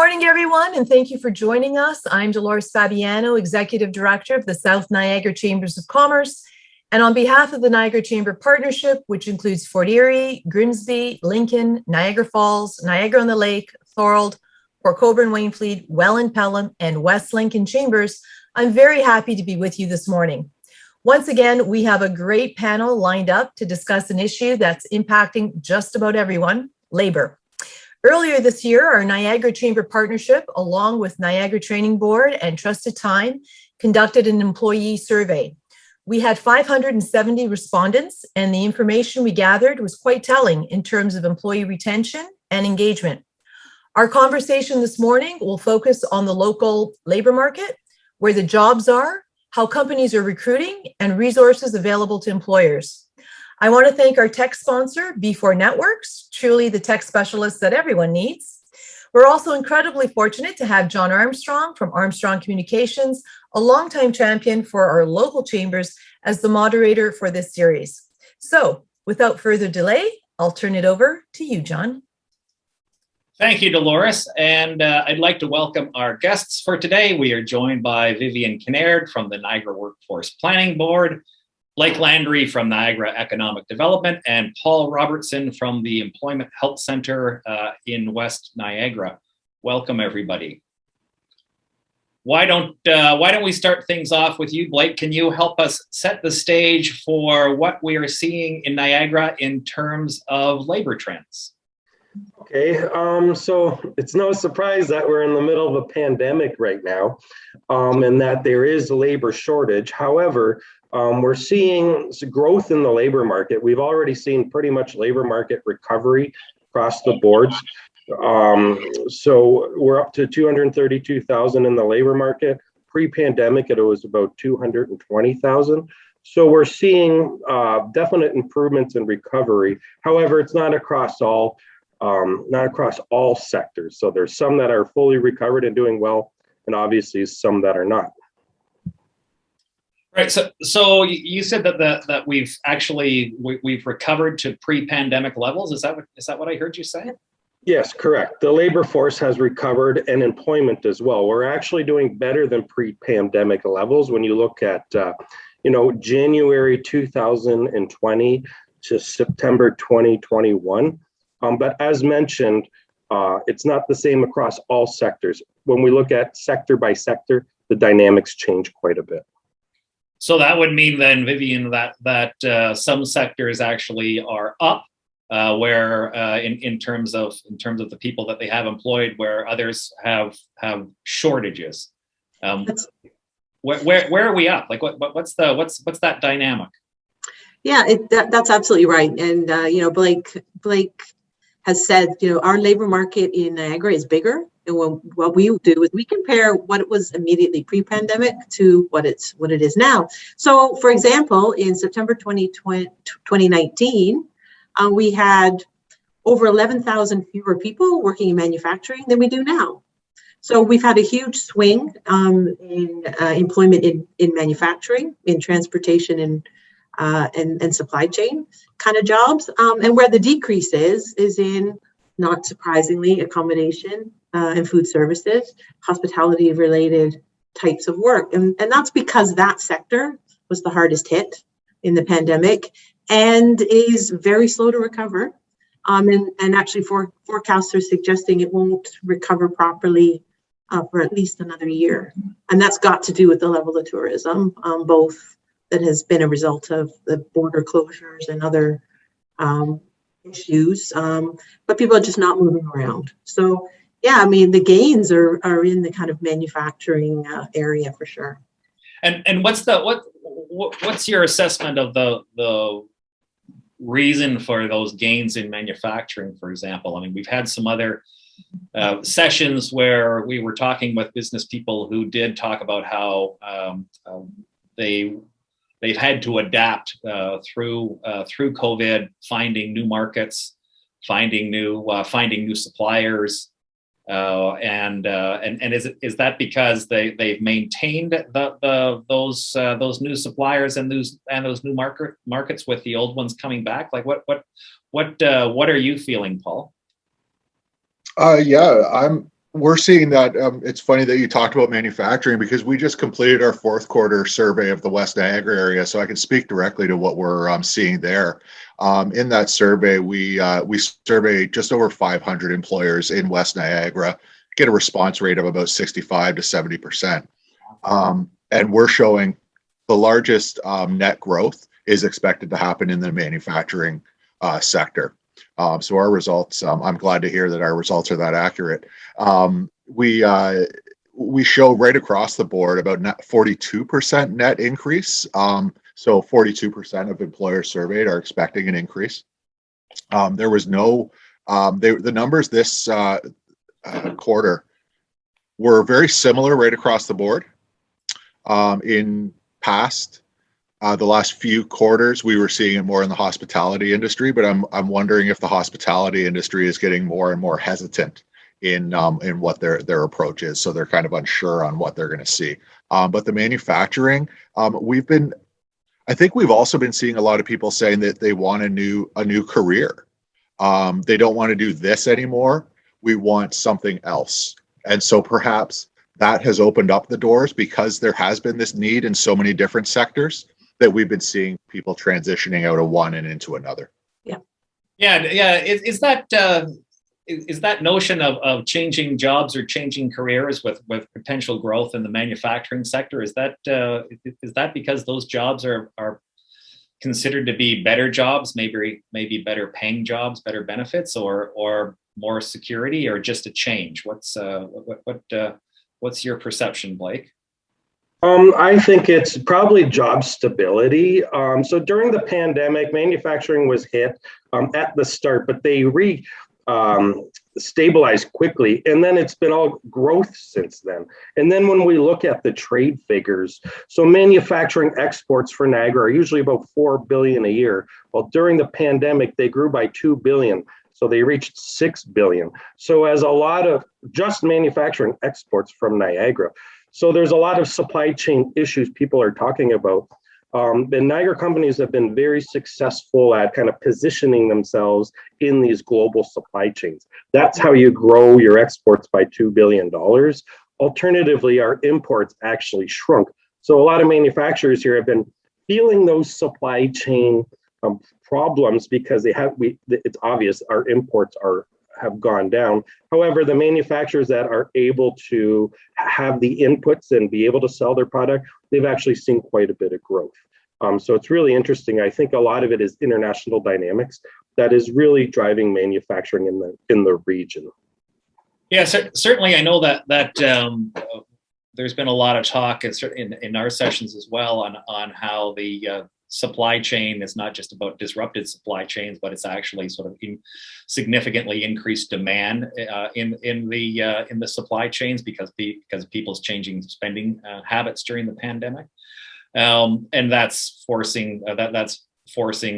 morning, everyone, and thank you for joining us. I'm Dolores Fabiano, Executive Director of the South Niagara Chambers of Commerce. And on behalf of the Niagara Chamber Partnership, which includes Fort Erie, Grimsby, Lincoln, Niagara Falls, Niagara-on-the-Lake, Thorold, Port Colborne-Waynflete, Welland Pelham, and West Lincoln Chambers, I'm very happy to be with you this morning. Once again, we have a great panel lined up to discuss an issue that's impacting just about everyone, labor. Earlier this year, our Niagara Chamber Partnership, along with Niagara Training Board and Trusted Time, conducted an employee survey. We had 570 respondents, and the information we gathered was quite telling in terms of employee retention and engagement. Our conversation this morning will focus on the local labor market, where the jobs are, how companies are recruiting, and resources available to employers. I want to thank our tech sponsor, B4 Networks, truly the tech specialists that everyone needs. We're also incredibly fortunate to have John Armstrong from Armstrong Communications, a longtime champion for our local chambers, as the moderator for this series. So without further delay, I'll turn it over to you, John. Thank you, Dolores. And I'd like to welcome our guests for today. We are joined by Vivian Kinnaird from the Niagara Workforce Planning Board, Blake Landry from Niagara Economic Development, and Paul Robertson from the Employment Health Center in West Niagara. Welcome, everybody. Why don't we start things off with you, Blake? Can you help us set the stage for what we are seeing in Niagara in terms of labor trends? Okay, so it's no surprise that we're in the middle of a pandemic right now, and that there is a labor shortage. However, we're seeing growth in the labor market. We've already seen pretty much labor market recovery across the boards. So we're up to 232,000 in the labor market. Pre-pandemic, it was about 220,000. So we're seeing definite improvements in recovery. However, it's not across all sectors. So there's some that are fully recovered and doing well, and obviously some that are not. Right. So you said that we've recovered to pre-pandemic levels. Is that what I heard you say? Yes, correct. The labor force has recovered, and employment as well. We're actually doing better than pre-pandemic levels when you look at January 2020 to September 2021. But as mentioned, it's not the same across all sectors. When we look at sector by sector, the dynamics change quite a bit. So that would mean then, Vivian, that some sectors actually are up, where in terms of the people that they have employed, where others have shortages. Where are we up? Like what's that dynamic? Yeah, that's absolutely right. And Blake has said, our labor market in Niagara is bigger. And what we do is we compare what it was immediately pre-pandemic to what it is now. So, for example, in September 2019, we had over 11,000 fewer people working in manufacturing than we do now. So we've had a huge swing in employment in manufacturing, in transportation, and supply chain kind of jobs. And where the decrease is in, not surprisingly, accommodation and food services, hospitality related types of work. And that's because that sector was the hardest hit in the pandemic and is very slow to recover. And actually forecasts are suggesting it won't recover properly for at least another year. And that's got to do with the level of tourism, both that has been a result of the border closures and other issues, but people are just not moving around. So yeah, I mean, the gains are in the kind of manufacturing area for sure. And what's your assessment of the reason for those gains in manufacturing, for example? I mean, we've had some other sessions where we were talking with business people who did talk about how they've had to adapt through COVID, finding new markets, finding new suppliers. And is that because they've maintained those new suppliers and those new markets with the old ones coming back? Like what are you feeling, Paul? Yeah, we're seeing that. It's funny that you talked about manufacturing because we just completed our fourth quarter survey of the West Niagara area, so I can speak directly to what we're seeing there. In that survey, we surveyed just over 500 employers in West Niagara, get a response rate of about 65 to 70%. And we're showing the largest net growth is expected to happen in the manufacturing sector. So our results, I'm glad to hear that our results are that accurate. We show right across the board about 42% net increase. So 42% of employers surveyed are expecting an increase. There was no, the numbers this quarter were very similar right across the board. In past, the last few quarters, we were seeing it more in the hospitality industry, but I'm wondering if the hospitality industry is getting more and more hesitant in what their approach is. So they're kind of unsure on what they're going to see. But the manufacturing, I think we've also been seeing a lot of people saying that they want a new career. They don't want to do this anymore. We want something else. And so perhaps that has opened up the doors because there has been this need in so many different sectors that we've been seeing people transitioning out of one and into another. Yeah. Is that notion of changing jobs or changing careers with potential growth in the manufacturing sector? Is that because those jobs are considered to be better jobs, maybe better paying jobs, better benefits, or more security, or just a change? What's your perception, Blake? I think it's probably job stability. So during the pandemic, manufacturing was hit at the start, but they stabilized quickly. And then it's been all growth since then. And then when we look at the trade figures, so manufacturing exports for Niagara are usually about $4 billion a year. Well, during the pandemic, they grew by $2 billion. So they reached $6 billion. So as a lot of just manufacturing exports from Niagara. So there's a lot of supply chain issues people are talking about. The Niagara companies have been very successful at kind of positioning themselves in these global supply chains. That's how you grow your exports by $2 billion. Alternatively, our imports actually shrunk. So a lot of manufacturers here have been feeling those supply chain problems because it's obvious our imports have gone down. However, the manufacturers that are able to have the inputs and be able to sell their product, they've actually seen quite a bit of growth. So it's really interesting. I think a lot of it is international dynamics that is really driving manufacturing in the region. Yeah, certainly. I know that there's been a lot of talk in our sessions as well on how the supply chain is not just about disrupted supply chains, but it's actually sort of significantly increased demand in the supply chains because of people's changing spending habits during the pandemic, and that's forcing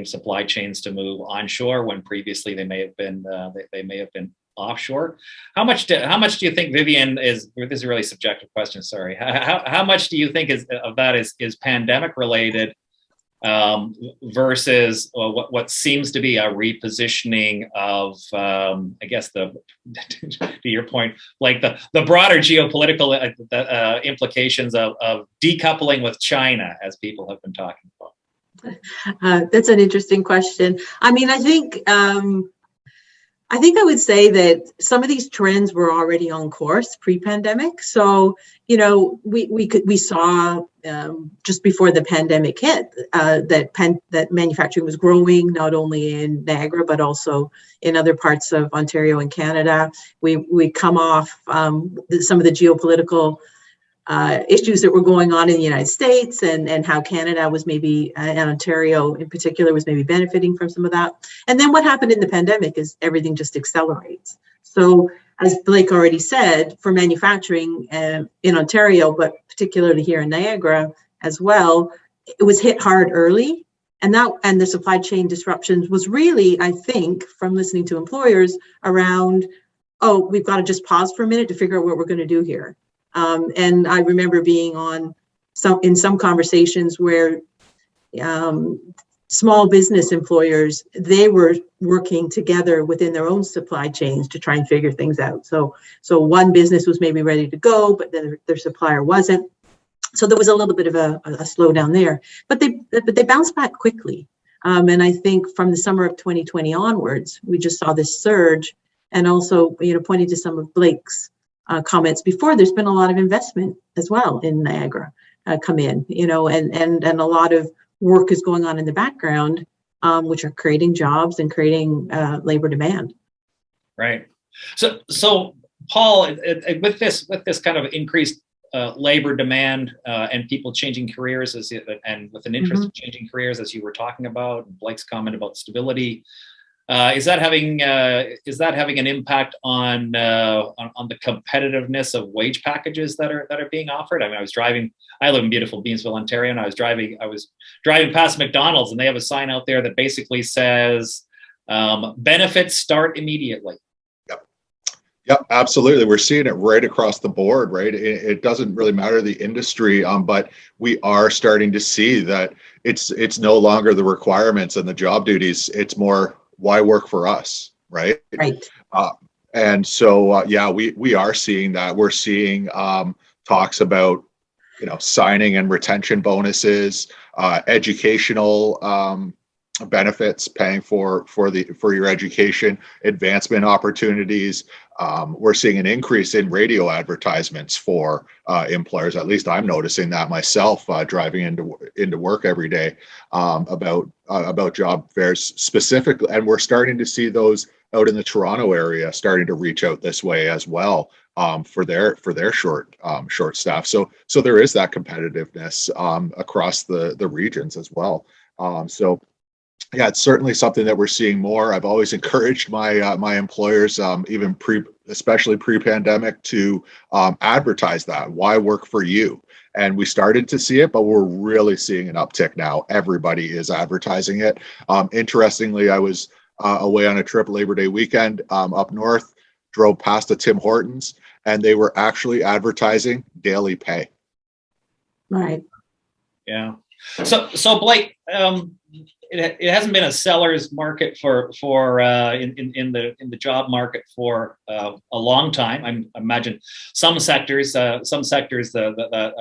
supply chains to move onshore when previously they may have been offshore. How much do you think, Vivian, this is a really subjective question, sorry. How much do you think of that is pandemic related versus what seems to be a repositioning of, I guess, to your point, like the broader geopolitical implications of decoupling with China, as people have been talking about? That's an interesting question. I mean, I think I would say that some of these trends were already on course pre-pandemic. So, we saw just before the pandemic hit that manufacturing was growing, not only in Niagara, but also in other parts of Ontario and Canada. We come off some of the geopolitical issues that were going on in the United States and how Canada was maybe, and Ontario in particular, was maybe benefiting from some of that. And then what happened in the pandemic is everything just accelerates. So as Blake already said, for manufacturing in Ontario, but particularly here in Niagara as well, it was hit hard early. And the supply chain disruptions was really, I think, from listening to employers around, we've got to just pause for a minute to figure out what we're going to do here. And I remember being in some conversations where small business employers, they were working together within their own supply chains to try and figure things out. So one business was maybe ready to go, but then their supplier wasn't. So there was a little bit of a slowdown there, but they bounced back quickly. And I think from the summer of 2020 onwards, we just saw this surge. And also, pointing to some of Blake's comments before, there's been a lot of investment as well in Niagara come in, and a lot of work is going on in the background, which are creating jobs and creating labor demand. Right. So Paul, with this kind of increased labor demand and people changing careers and with an interest in changing careers, as you were talking about, Blake's comment about stability, is that having an impact on the competitiveness of wage packages that are being offered? I mean, I live in beautiful Beamsville, Ontario, and I was driving past McDonald's, and they have a sign out there that basically says benefits start immediately. Yep, absolutely. We're seeing it right across the board, right? It doesn't really matter the industry, but we are starting to see that it's no longer the requirements and the job duties. It's more, why work for us, right? Right. And so, we are seeing that. We're seeing talks about, signing and retention bonuses, educational benefits, paying for your education, advancement opportunities. We're seeing an increase in radio advertisements for employers. At least I'm noticing that myself, driving into work every day, about job fairs specifically. And we're starting to see those out in the Toronto area starting to reach out this way as well, for their short staff. So there is that competitiveness across the regions as well. Yeah, it's certainly something that we're seeing more. I've always encouraged my employers, especially pre-pandemic, to advertise that. Why work for you? And we started to see it, but we're really seeing an uptick now. Everybody is advertising it. Interestingly, I was away on a trip Labor Day weekend up north, drove past a Tim Hortons, and they were actually advertising daily pay. Right. Yeah. So Blake, it hasn't been a seller's market for in the job market for a long time. I imagine some sectors that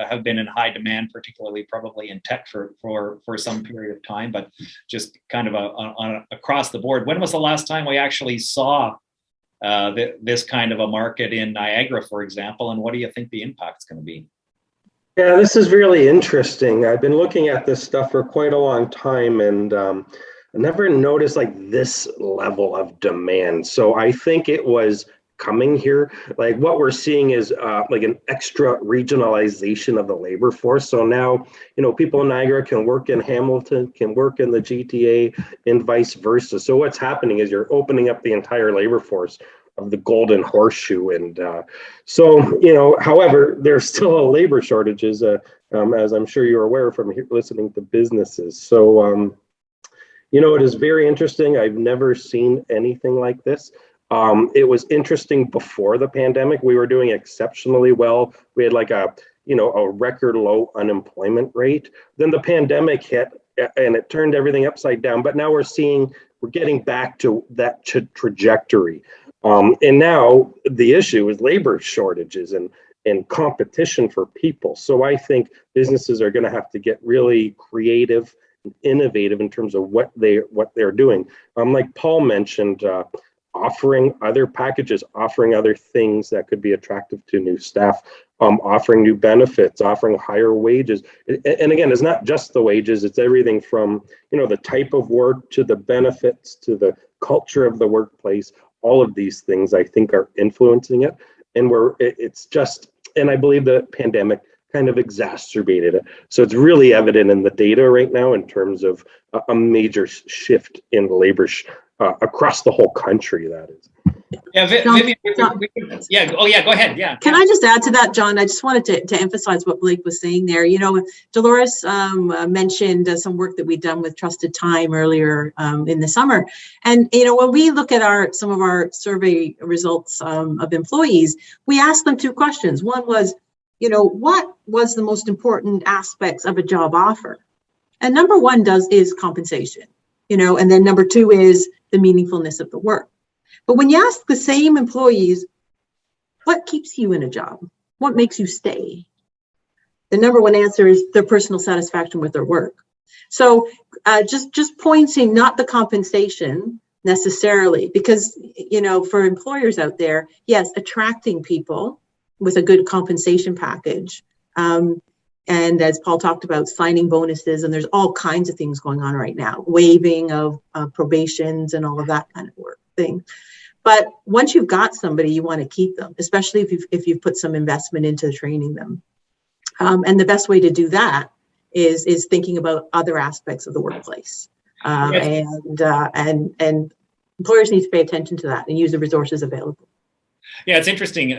have been in high demand, particularly probably in tech for some period of time, but just kind of on across the board. When was the last time we actually saw this kind of a market in Niagara, for example, and what do you think the impact's going to be? Yeah, this is really interesting. I've been looking at this stuff for quite a long time, and I never noticed like this level of demand. So I think it was coming here. Like what we're seeing is like an extra regionalization of the labor force. So now, people in Niagara can work in Hamilton, can work in the GTA, and vice versa. So what's happening is you're opening up the entire labor force of the golden horseshoe. And however, there's still labor shortages, as I'm sure you're aware from listening to businesses. So, it is very interesting. I've never seen anything like this. It was interesting before the pandemic. We were doing exceptionally well. We had like a record low unemployment rate. Then the pandemic hit and it turned everything upside down. But now we're getting back to that trajectory. And now the issue is labor shortages and competition for people. So I think businesses are going to have to get really creative and innovative in terms of what they're doing. Like Paul mentioned, offering other packages, offering other things that could be attractive to new staff, offering new benefits, offering higher wages. And again, it's not just the wages, it's everything from, the type of work to the benefits to the culture of the workplace. All of these things I think are influencing it. And and I believe the pandemic kind of exacerbated it. So it's really evident in the data right now in terms of a major shift in labor across the whole country, that is. Yeah, Vivian, go ahead. Yeah. Can I just add to that, John? I just wanted to emphasize what Blake was saying there. Dolores mentioned some work that we'd done with Trusted Time earlier in the summer. And, when we look at some of our survey results of employees, we asked them two questions. One was, what was the most important aspects of a job offer? And number one is compensation, and then number two is the meaningfulness of the work. But when you ask the same employees, what keeps you in a job? What makes you stay? The number one answer is their personal satisfaction with their work. So just pointing, not the compensation necessarily, because, for employers out there, yes, attracting people with a good compensation package. And as Paul talked about, signing bonuses, and there's all kinds of things going on right now, waiving of probations and all of that kind of work thing. But once you've got somebody, you want to keep them, especially if you've put some investment into training them. And the best way to do that is thinking about other aspects of the workplace. And employers need to pay attention to that and use the resources available. Yeah, it's interesting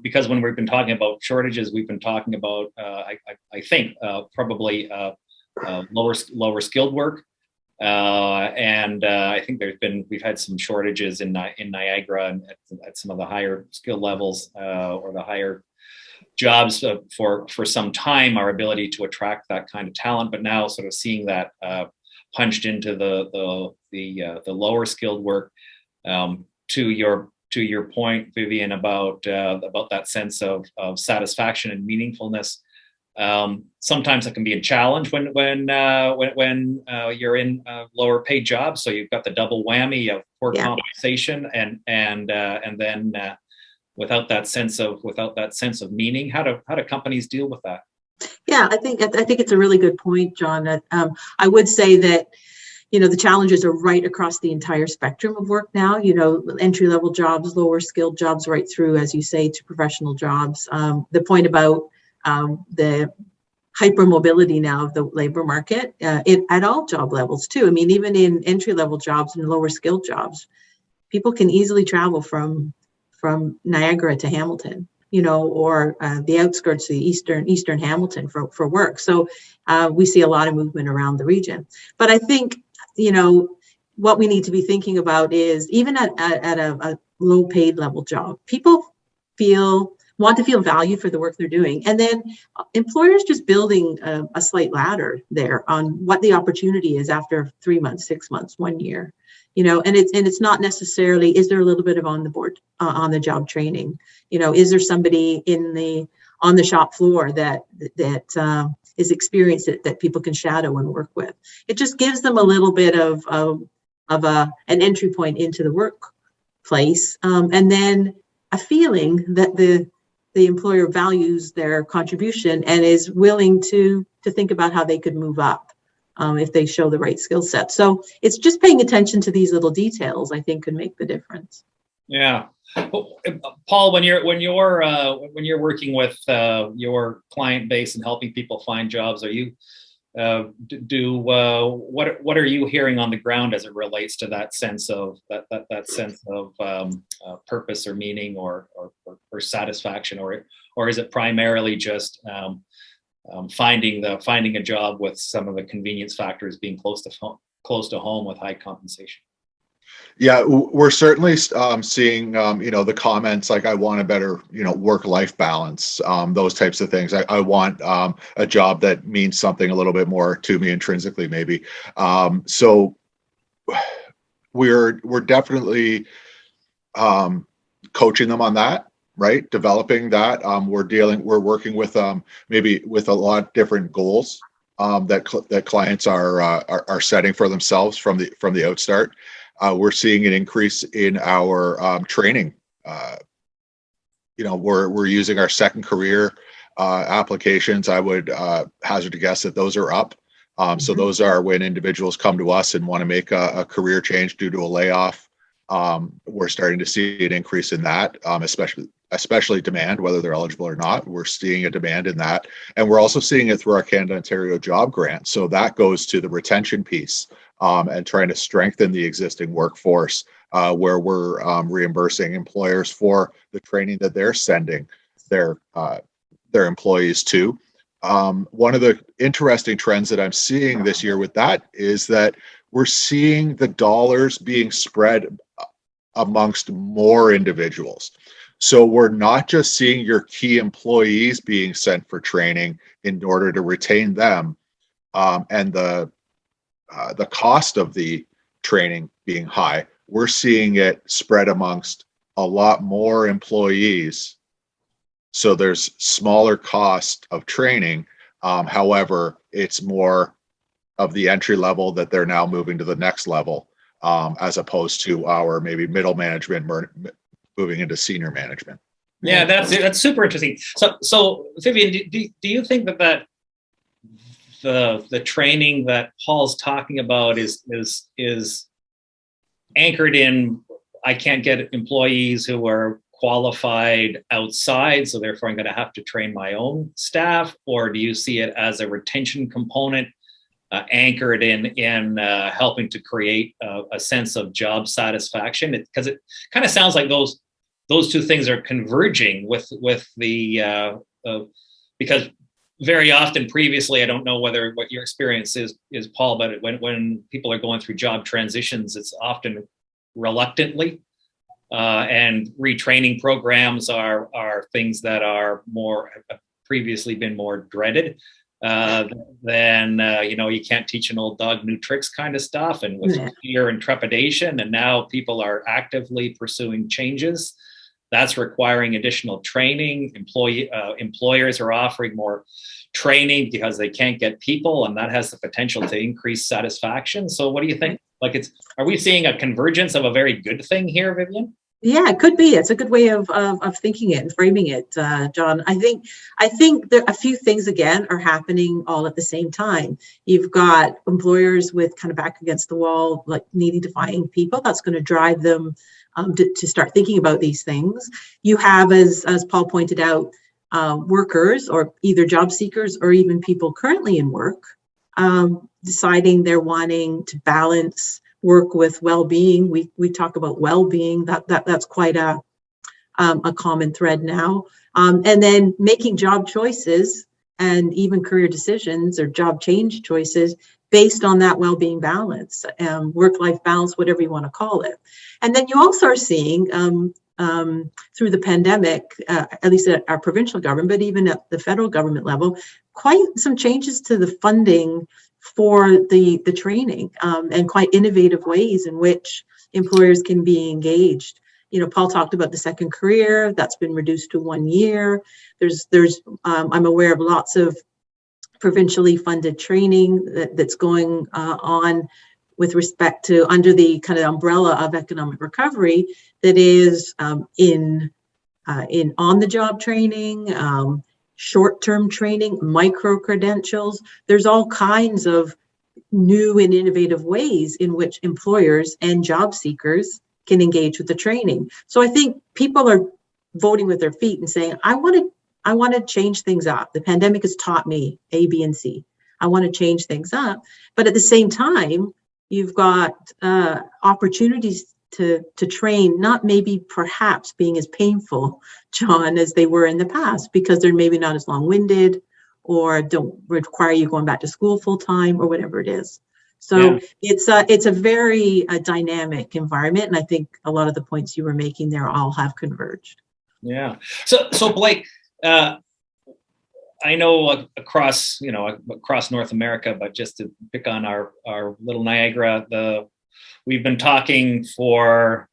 because when we've been talking about shortages, we've been talking about, I think, probably lower skilled work. And I think we've had some shortages in Niagara and at some of the higher skill levels or the higher jobs for some time, our ability to attract that kind of talent. But now sort of seeing that punched into the lower skilled work. To your point, Vivian, about that sense of satisfaction and meaningfulness. Sometimes it can be a challenge when you're in lower paid jobs. So you've got the double whammy of poor compensation and then without that sense of meaning. How do companies deal with that? Yeah, I think it's a really good point, John. I would say that the challenges are right across the entire spectrum of work now. Entry-level jobs, lower skilled jobs, right through, as you say, to professional jobs. The point about the hypermobility now of the labor market at all job levels too. I mean, even in entry-level jobs and lower skilled jobs, people can easily travel from Niagara to Hamilton, or the outskirts of the eastern Hamilton for work. So we see a lot of movement around the region. But I think, what we need to be thinking about is even at a low paid level job, people want to feel valued for the work they're doing. And then employers just building a slight ladder there on what the opportunity is after 3 months, 6 months, 1 year, and it's not necessarily, is there a little bit of on the job training? Is there somebody on the shop floor that is experienced that people can shadow and work with? It just gives them a little bit of an entry point into the workplace, and then a feeling that the employer values their contribution and is willing to think about how they could move up if they show the right skill set. So it's just paying attention to these little details, I think, could make the difference. Yeah. Paul, when you're working with your client base and helping people find jobs, are you what are you hearing on the ground as it relates to that sense of that sense of purpose or meaning or satisfaction, or is it primarily just finding a job with some of the convenience factors being close to home with high compensation? Yeah, we're certainly seeing, the comments like, I want a better, work-life balance, those types of things. I want a job that means something a little bit more to me intrinsically, maybe. So we're definitely coaching them on that, right? Developing that. We're working with maybe with a lot of different goals that clients are setting for themselves from the outstart. We're seeing an increase in our training. We're using our second career applications. I would hazard a guess that those are up. So those are when individuals come to us and want to make a career change due to a layoff. We're starting to see an increase in that, especially demand, whether they're eligible or not. We're seeing a demand in that. And we're also seeing it through our Canada Ontario job grant. So that goes to the retention piece. And trying to strengthen the existing workforce, where we're reimbursing employers for the training that they're sending their employees to. One of the interesting trends that I'm seeing this year with that is that we're seeing the dollars being spread amongst more individuals. So we're not just seeing your key employees being sent for training in order to retain them, and the the cost of the training being high, we're seeing it spread amongst a lot more employees. So there's smaller cost of training. However, it's more of the entry level that they're now moving to the next level, as opposed to our maybe middle management moving into senior management. Yeah, that's super interesting. So Vivian, do you think that the training that Paul's talking about is anchored in, I can't get employees who are qualified outside, so therefore I'm going to have to train my own staff? Or do you see it as a retention component anchored in helping to create a sense of job satisfaction? Because it kind of sounds like those two things are converging with the because very often previously, I don't know what your experience is Paul, but when people are going through job transitions, it's often reluctantly, and retraining programs are things that are have previously been more dreaded than you can't teach an old dog new tricks kind of stuff, and with fear and trepidation. And now people are actively pursuing changes. That's requiring additional training. Employers are offering more training because they can't get people, and that has the potential to increase satisfaction. So what do you think? Are we seeing a convergence of a very good thing here, Vivian? Yeah, it could be. It's a good way of thinking it and framing it, John. I think there a few things again are happening all at the same time. You've got employers with kind of back against the wall, like needing to find people. That's going to drive them to start thinking about these things. You have, as Paul pointed out, workers or either job seekers or even people currently in work deciding they're wanting to balance work with well-being. We talk about well-being. That's quite a common thread now. And then making job choices and even career decisions or job change choices based on that well-being balance, work-life balance, whatever you want to call it. And then you also are seeing through the pandemic, at least at our provincial government, but even at the federal government level, quite some changes to the funding for the training, and quite innovative ways in which employers can be engaged. Paul talked about the second career that's been reduced to 1 year. I'm aware of lots of provincially funded training that's going on with respect to under the kind of umbrella of economic recovery that is in on-the-job training, short-term training, micro-credentials. There's all kinds of new and innovative ways in which employers and job seekers can engage with the training. So I think people are voting with their feet and saying, I want to change things up. The pandemic has taught me A, B, and C. I want to change things up. But at the same time, you've got opportunities to train, not maybe perhaps being as painful, John, as they were in the past, because they're maybe not as long-winded or don't require you going back to school full time or whatever it is. So it's a very dynamic environment. And I think a lot of the points you were making there all have converged. Yeah. So Blake, I know across North America, but just to pick on our little Niagara, we've been talking for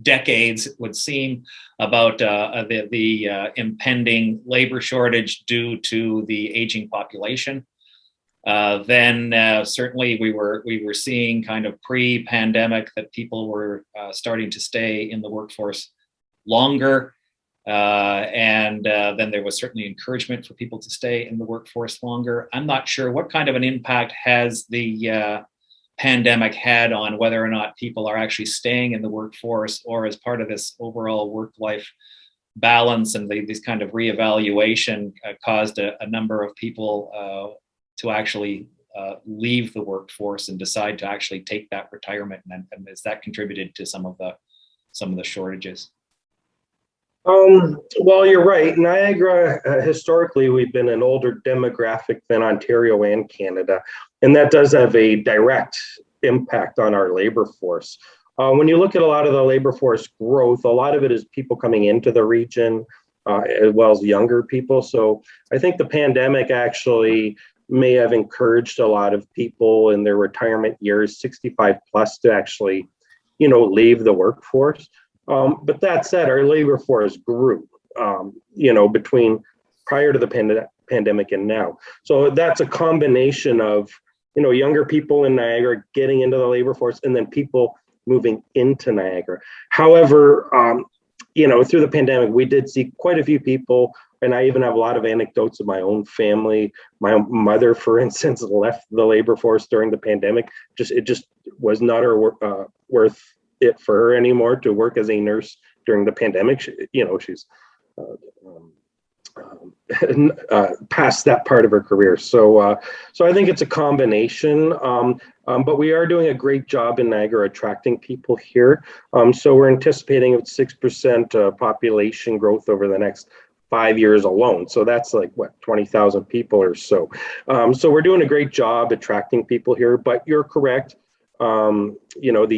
decades, it would seem, about the impending labor shortage due to the aging population. Then certainly we were seeing kind of pre-pandemic that people were starting to stay in the workforce longer. And then there was certainly encouragement for people to stay in the workforce longer. I'm not sure what kind of an impact has the pandemic had on whether or not people are actually staying in the workforce, or as part of this overall work-life balance and these kind of reevaluation caused a number of people to actually leave the workforce and decide to actually take that retirement, and has that contributed to some of the shortages? Well, you're right. Niagara, historically, we've been an older demographic than Ontario and Canada, and that does have a direct impact on our labor force. When you look at a lot of the labor force growth, a lot of it is people coming into the region, as well as younger people. So I think the pandemic actually may have encouraged a lot of people in their retirement years, 65 plus, to actually, leave the workforce. But that said, our labor force grew, between prior to the pandemic and now. So that's a combination of, younger people in Niagara getting into the labor force, and then people moving into Niagara. However, through the pandemic, we did see quite a few people, and I even have a lot of anecdotes of my own family. My mother, for instance, left the labor force during the pandemic. It just was not worth it for her anymore to work as a nurse during the pandemic. She's past that part of her career. So I think it's a combination. But we are doing a great job in Niagara attracting people here. So we're anticipating 6% population growth over the next 5 years alone. So that's like 20,000 people or so. So we're doing a great job attracting people here. But you're correct. The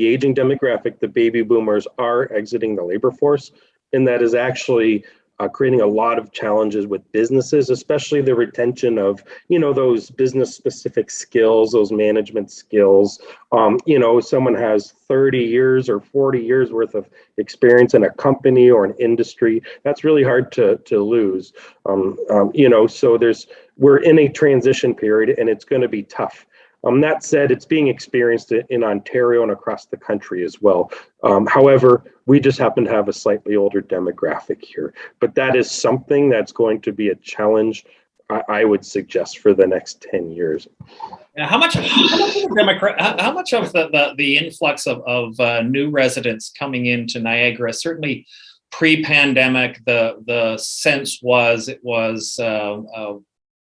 aging demographic, the baby boomers, are exiting the labor force, and that is actually creating a lot of challenges with businesses, especially the retention of, those business specific skills, those management skills. Someone has 30 years or 40 years worth of experience in a company or an industry. That's really hard to lose. So we're in a transition period, and it's going to be tough. That said, it's being experienced in Ontario and across the country as well. However, we just happen to have a slightly older demographic here. But that is something that's going to be a challenge, I would suggest, for the next 10 years. Now, how much of the influx of new residents coming into Niagara? Certainly, pre-pandemic, the sense was it was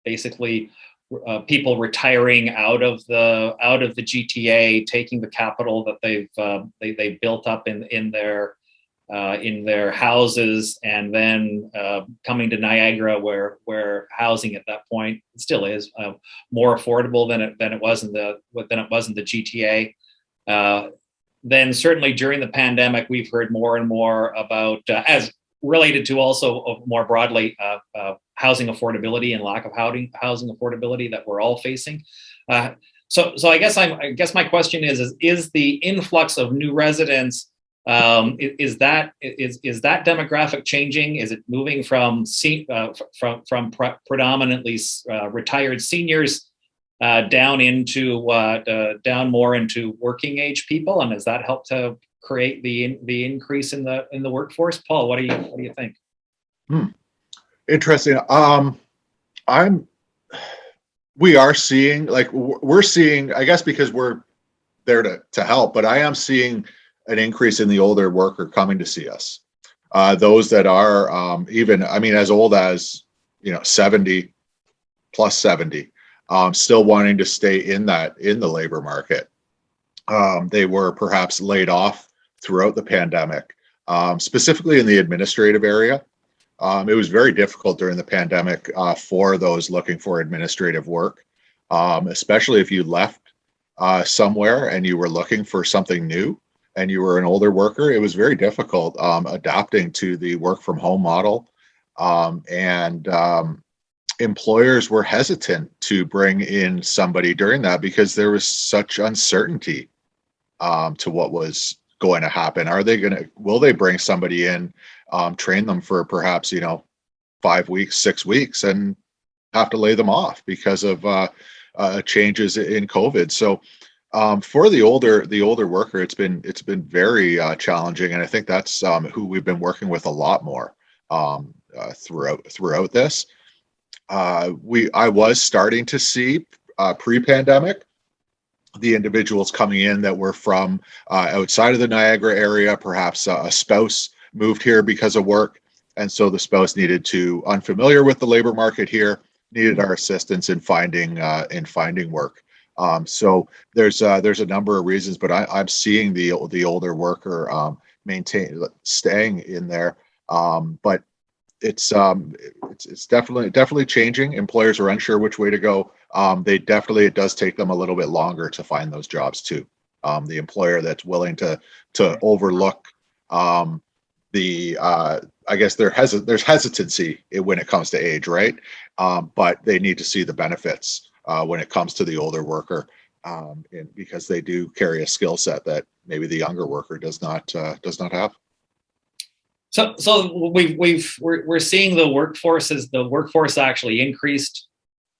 basically people retiring out of the GTA, taking the capital that they've built up in their houses, and then coming to Niagara, where housing at that point still is more affordable than it was in the GTA. Then certainly during the pandemic, we've heard more and more about as related to also more broadly housing affordability and lack of housing affordability that we're all facing. So I guess my question is the influx of new residents, is that demographic changing? Is it moving from predominantly retired seniors down more into working age people, and has that helped to create the increase in the workforce? Paul, what do you think? Interesting. We're seeing, I guess, because we're there to help, but I am seeing an increase in the older worker coming to see us. Those that are even, as old as 70 plus 70, still wanting to stay in the labor market. They were perhaps laid off throughout the pandemic, specifically in the administrative area. It was very difficult during the pandemic for those looking for administrative work, especially if you left somewhere and you were looking for something new and you were an older worker. It was very difficult adapting to the work from home model, and employers were hesitant to bring in somebody during that because there was such uncertainty to what was going to happen. Will they bring somebody in, train them for perhaps 5 weeks, 6 weeks, and have to lay them off because of changes in COVID? So for the older worker, it's been very challenging, and I think that's who we've been working with a lot more throughout this. I was starting to see pre-pandemic the individuals coming in that were from outside of the Niagara area. Perhaps a spouse moved here because of work, and so the spouse unfamiliar with the labor market here, needed our assistance in finding work. So there's a number of reasons, but I'm seeing the older worker staying in there. But it's definitely changing. Employers are unsure which way to go. It does take them a little bit longer to find those jobs too. The employer that's willing to overlook I guess there's hesitancy when it comes to age, right? But they need to see the benefits when it comes to the older worker, because they do carry a skill set that maybe the younger worker does not have. So we're seeing the workforce actually increased.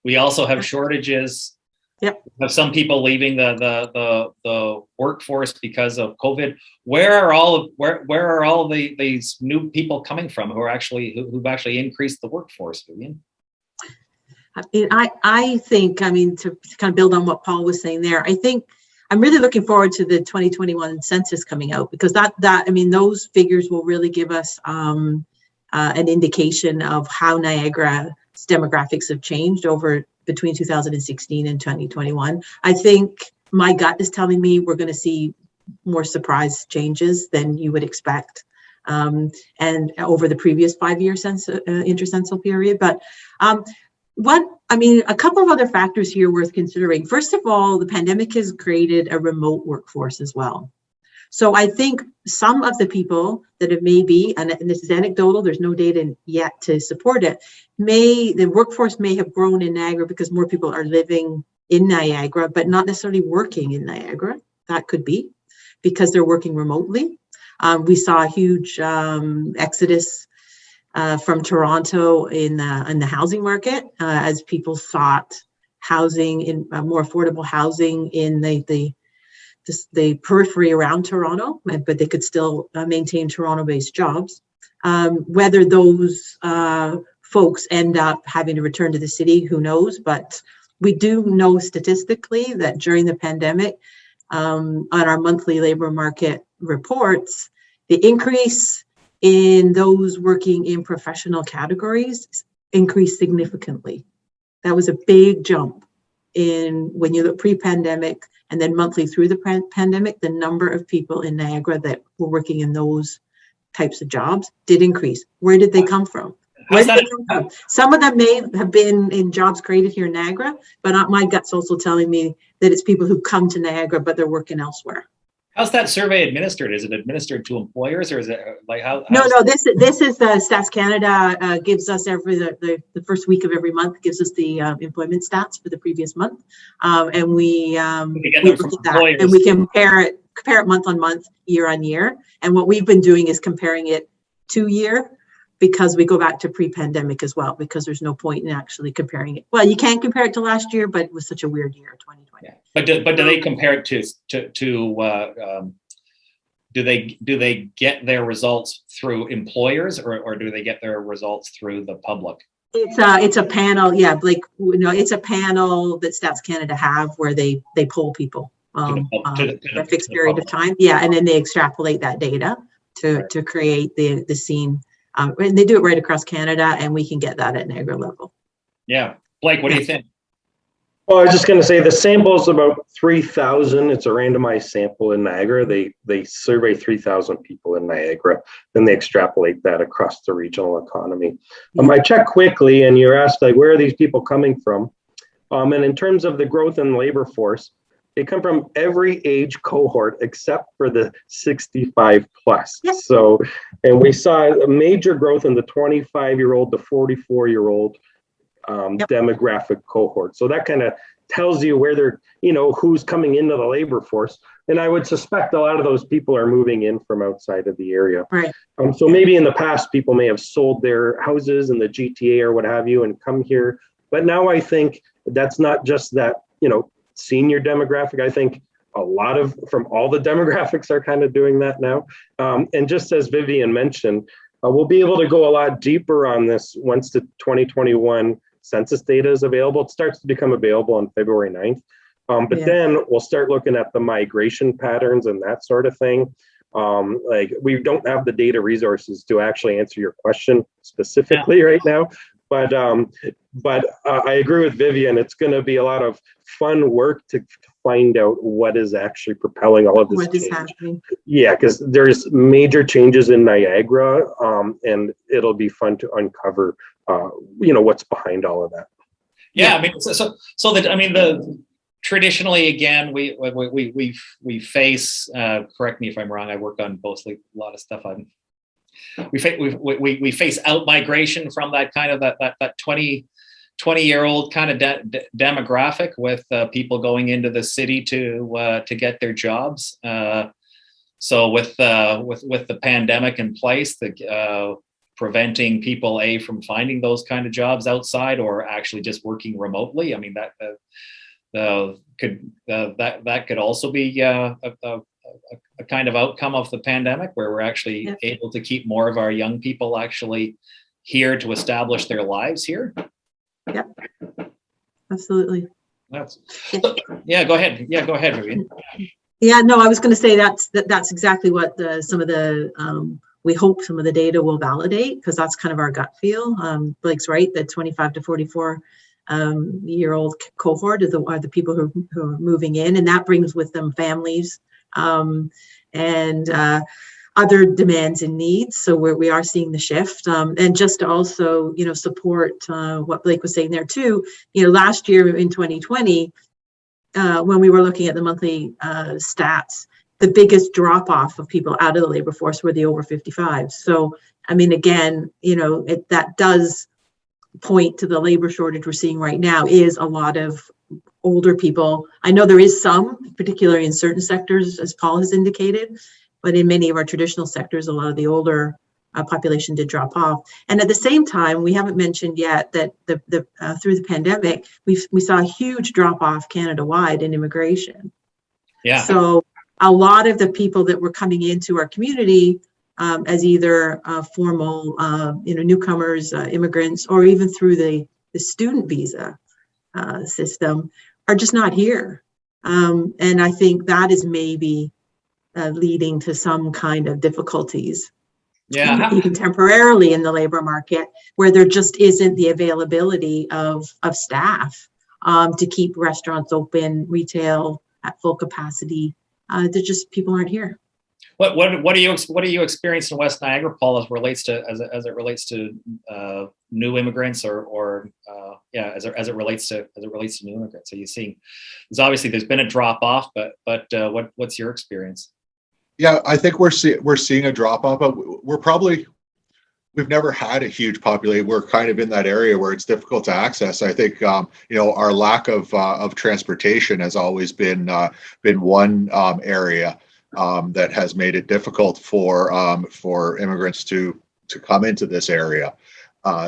We also have shortages. Yep. We have some people leaving the workforce because of COVID. Where are all these new people coming from who've actually increased the workforce, Vivian? I think, to kind of build on what Paul was saying there, I think I'm really looking forward to the 2021 census coming out, because those figures will really give us an indication of how Niagara's demographics have changed between 2016 and 2021. I think my gut is telling me we're going to see more surprise changes than you would expect, and over the previous 5-year intercensal period. But a couple of other factors here worth considering. First of all, the pandemic has created a remote workforce as well. So I think some of the people that have maybe, and this is anecdotal, there's no data yet to support it, the workforce may have grown in Niagara because more people are living in Niagara, but not necessarily working in Niagara. That could be because they're working remotely. We saw a huge exodus from Toronto in the housing market as people sought housing in more affordable housing in the periphery around Toronto, but they could still maintain Toronto-based jobs. Whether those folks end up having to return to the city, who knows? But we do know statistically that during the pandemic, on our monthly labor market reports, the increase in those working in professional categories increased significantly. That was a big jump when you look pre-pandemic and then monthly through the pandemic. The number of people in Niagara that were working in those types of jobs did increase. Where did they come from? Some of them may have been in jobs created here in Niagara, but my gut's also telling me that it's people who come to Niagara, but they're working elsewhere. How's that survey administered? Is it administered to employers, or is it like how? No. This is Stats Canada gives us the first week of every month gives us the employment stats for the previous month, and we look at that and we compare it month on month, year on year. And what we've been doing is comparing it 2-year, because we go back to pre-pandemic as well, because there's no point in actually comparing it. Well, you can't compare it to last year, but it was such a weird year, 2020. Yeah. But do they compare it to do they get their results through employers, or do they get their results through the public? It's a panel, yeah, Blake. It's a panel that Stats Canada have where they poll people for a fixed period of time. Yeah, and then they extrapolate that data to create the scene. And they do it right across Canada, and we can get that at Niagara level. Yeah. Blake, what do you think? Well, I was just going to say the sample is about 3,000. It's a randomized sample in Niagara. They survey 3,000 people in Niagara, then they extrapolate that across the regional economy. I checked quickly, and you're asked, like, where are these people coming from? And in terms of the growth in the labor force, they come from every age cohort except for the 65 plus. Yep. So, and we saw a major growth in the 25-year-old to 44-year-old demographic cohort. So that kind of tells you where they're, who's coming into the labor force. And I would suspect a lot of those people are moving in from outside of the area. Right. So maybe in the past, people may have sold their houses in the GTA or what have you and come here. But now I think that's not just that, senior demographic. I think a lot from all the demographics are kind of doing that now. And just as Vivian mentioned, we'll be able to go a lot deeper on this once the 2021 census data is available. It starts to become available on February 9th. Then we'll start looking at the migration patterns and that sort of thing. Like, we don't have the data resources to actually answer your question specifically right now. But I agree with Vivian. It's going to be a lot of fun work to find out what is actually propelling all of this. What is happening? Yeah, because there's major changes in Niagara, and it'll be fun to uncover, what's behind all of that. Yeah, I mean, the traditionally, again, we face. Correct me if I'm wrong. I work on mostly a lot of stuff. We face out migration from that kind of that 20 20-year-old kind of demographic with people going into the city to get their jobs. So with the pandemic in place, preventing people from finding those kind of jobs outside or actually just working remotely. I mean that could also be a kind of outcome of the pandemic, where we're actually able to keep more of our young people actually here to establish their lives here. Yep, absolutely. Go ahead. Go ahead, Vivian. Yeah, no, I was going to say that's exactly what some of the we hope some of the data will validate, because that's kind of our gut feel. Blake's right, the 25 to 44 year old cohort are the people who are moving in, and that brings with them families and other demands and needs. So we are seeing the shift, and just to also support what Blake was saying there too. Last year in 2020, when we were looking at the monthly stats, the biggest drop off of people out of the labor force were the over 55. So I mean, again, that does point to the labor shortage we're seeing right now is a lot of older people. I know there is some, particularly in certain sectors, as Paul has indicated, but in many of our traditional sectors, a lot of the older population did drop off. And at the same time, we haven't mentioned yet that through the pandemic, we saw a huge drop off Canada-wide in immigration. Yeah. So a lot of the people that were coming into our community as either formal, newcomers, immigrants, or even through the student visa system are just not here. And I think that is maybe leading to some kind of difficulties, even temporarily in the labor market, where there just isn't the availability of staff to keep restaurants open, retail at full capacity. People aren't here. What do you experience in West Niagara, Paul, as it relates to new immigrants as it relates to new immigrants? Are you seeing? Because there's been a drop off, but what's your experience? Yeah, I think we're seeing a drop off, but we've never had a huge population. We're kind of in that area where it's difficult to access. I think our lack of transportation has always been one area that has made it difficult for immigrants to come into this area.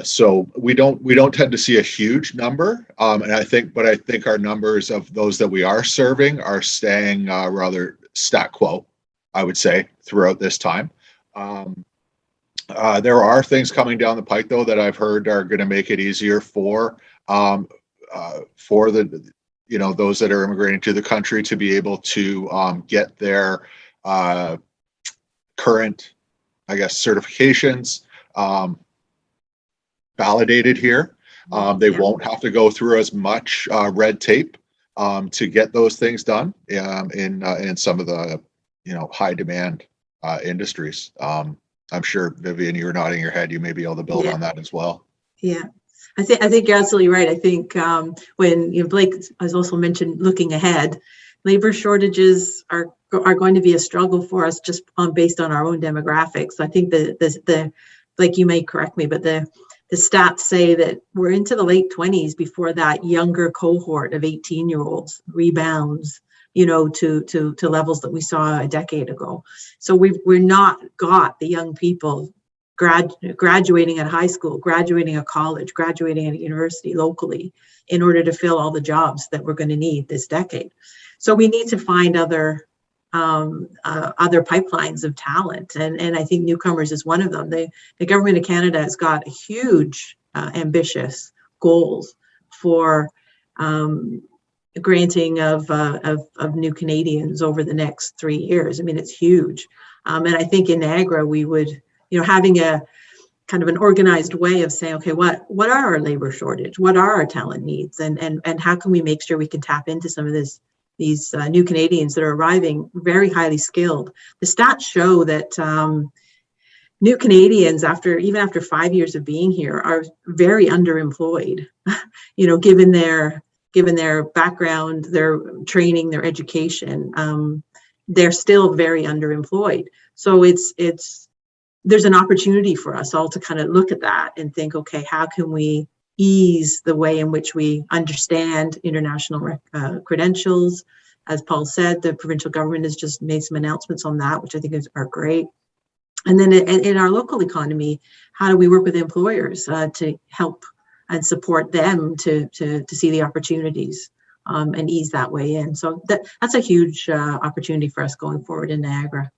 So we don't tend to see a huge number, and I think our numbers of those that we are serving are staying rather stat quo, I would say, throughout this time. There are things coming down the pike, though, that I've heard are going to make it easier for the those that are immigrating to the country to be able to get their current, certifications validated here. They won't have to go through as much red tape to get those things done in some of the high demand industries. I'm sure, Vivian, you were nodding your head. You may be able to build on that as well. Yeah, I think you're absolutely right. I think when Blake has also mentioned looking ahead, labor shortages are going to be a struggle for us just based on our own demographics. I think the Blake, you may correct me, but the stats say that we're into the late 20s before that younger cohort of 18-year-olds rebounds to levels that we saw a decade ago. So we're not got the young people graduating at high school, graduating at college, graduating at a university locally in order to fill all the jobs that we're going to need this decade. So we need to find other pipelines of talent, and I think newcomers is one of them. The government of Canada has got huge, ambitious goals for granting of new Canadians over the next 3 years. I mean, it's huge. And I think in Niagara, we would, having a kind of an organized way of saying, okay, what are our labor shortage? What are our talent needs? And how can we make sure we can tap into some of these new Canadians that are arriving very highly skilled? The stats show that new Canadians, even after 5 years of being here, are very underemployed, given their background, their training, their education. They're still very underemployed. So there's an opportunity for us all to kind of look at that and think, okay, how can we ease the way in which we understand international credentials. As Paul said, the provincial government has just made some announcements on that, which I think are great. And then in our local economy, how do we work with employers to help and support them to see the opportunities and ease that way in? So that's a huge opportunity for us going forward in Niagara,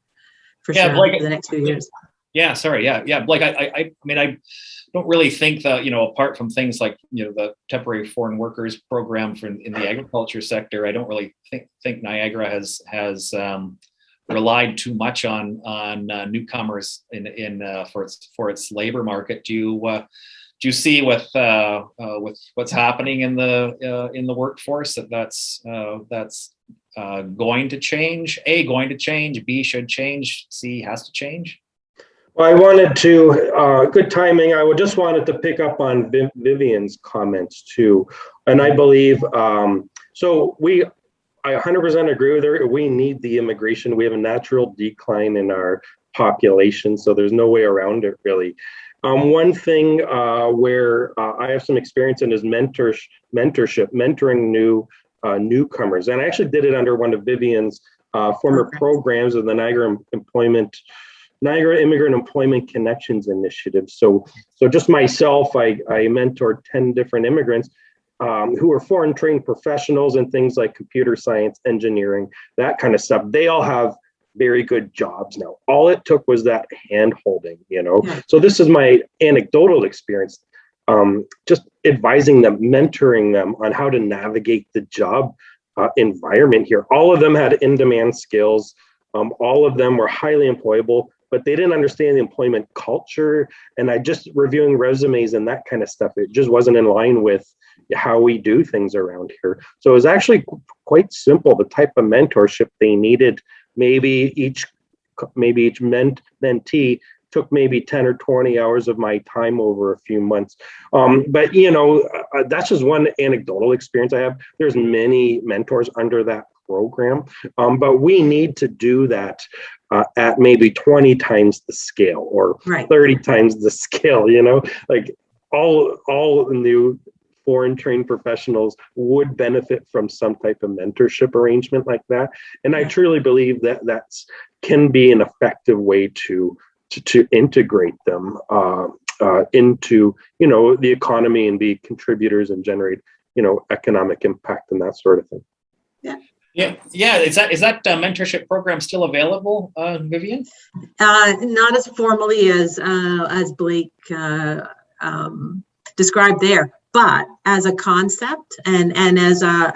for sure, for the next few years. Yeah, sorry. Yeah. Like I mean, I don't really think that, apart from things like, the temporary foreign workers program in the agriculture sector, I don't really think Niagara has relied too much on newcomers for its labor market. Do you see with what's happening in the workforce that's going to change? A, going to change. B, should change. C, has to change. Well, I wanted to, good timing. I just wanted to pick up on Vivian's comments too. And I believe, I 100% agree with her. We need the immigration. We have a natural decline in our population, so there's no way around it really. One thing where I have some experience in is mentorship, mentoring newcomers. And I actually did it under one of Vivian's former programs of the Niagara Immigrant Employment Connections Initiative. So just myself, I mentored 10 different immigrants who are foreign trained professionals in things like computer science, engineering, that kind of stuff. They all have very good jobs now. All it took was that hand holding, So this is my anecdotal experience, just advising them, mentoring them on how to navigate the job environment here. All of them had in-demand skills. All of them were highly employable, but they didn't understand the employment culture. And I just reviewing resumes and that kind of stuff, it just wasn't in line with how we do things around here. So it was actually quite simple, the type of mentorship they needed. Maybe each mentee took maybe 10 or 20 hours of my time over a few months. But that's just one anecdotal experience I have. There's many mentors under that program, but we need to do that at maybe 20 times the scale or 30 times the scale, like all new foreign trained professionals would benefit from some type of mentorship arrangement like that. And I truly believe that can be an effective way to integrate them into, the economy and be contributors and generate, economic impact and that sort of thing. Yeah. Is that mentorship program still available, Vivian? Not as formally as Blake described there, but as a concept and as a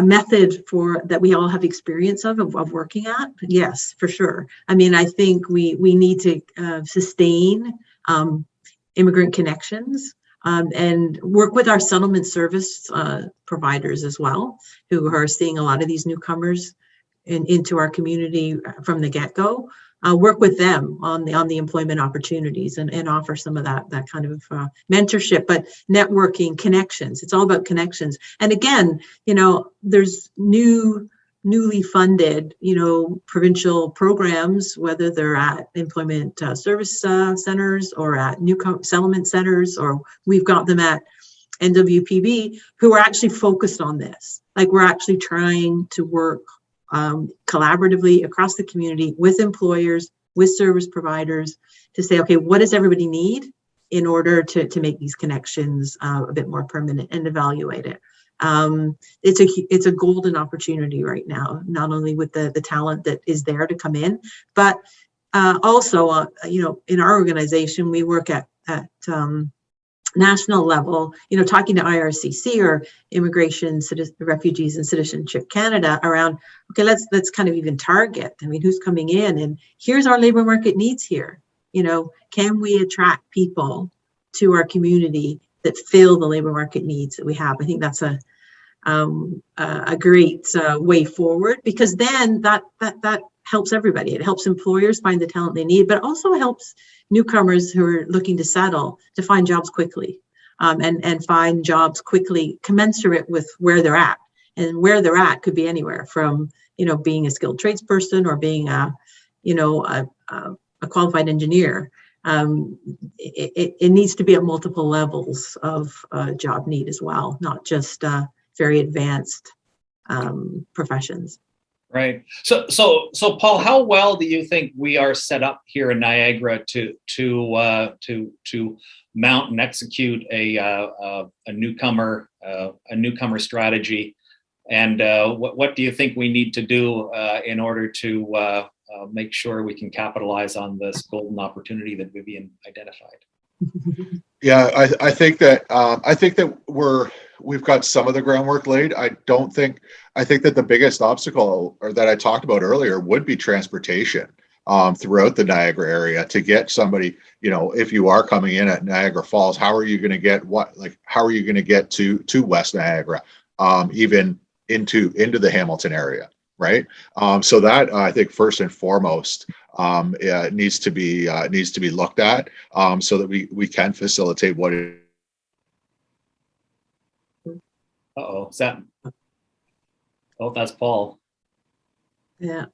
method that we all have experience of working at. Yes, for sure. I mean, I think we need to sustain immigrant connections. And work with our settlement service providers as well, who are seeing a lot of these newcomers into our community from the get-go. Work with them on the employment opportunities and offer some of that kind of mentorship, but networking, connections. It's all about connections. And again, there's newly funded, provincial programs, whether they're at employment service centers or at new settlement centers, or we've got them at NWPB, who are actually focused on this. Like, we're actually trying to work collaboratively across the community with employers, with service providers to say, okay, what does everybody need in order to make these connections a bit more permanent and evaluate it. It's a golden opportunity right now, not only with the talent that is there to come in, but also, in our organization, we work at national level, talking to IRCC or Immigration, Refugees and Citizenship Canada around, okay, let's kind of even target, who's coming in, and here's our labor market needs here. Can we attract people to our community that fill the labor market needs that we have? I think that's a great way forward, because then that helps everybody. It helps employers find the talent they need, but also helps newcomers who are looking to settle to find jobs quickly, and find jobs quickly commensurate with where they're at. And where they're at could be anywhere from, being a skilled tradesperson or being a qualified engineer. it needs to be at multiple levels of job need as well, not just very advanced professions. Right. So Paul, how well do you think we are set up here in Niagara to mount and execute a newcomer strategy? And what do you think we need to do in order to make sure we can capitalize on this golden opportunity that Vivian identified? Yeah, I think that we've got some of the groundwork laid. I think that the biggest obstacle, or that I talked about earlier, would be transportation throughout the Niagara area to get somebody, if you are coming in at Niagara Falls, how are you going to get how are you going to get to West Niagara, even into the Hamilton area, right? So that I think first and foremost needs to be looked at, so that we can facilitate what it. Uh-oh, is that? Oh, that's Paul. Yeah.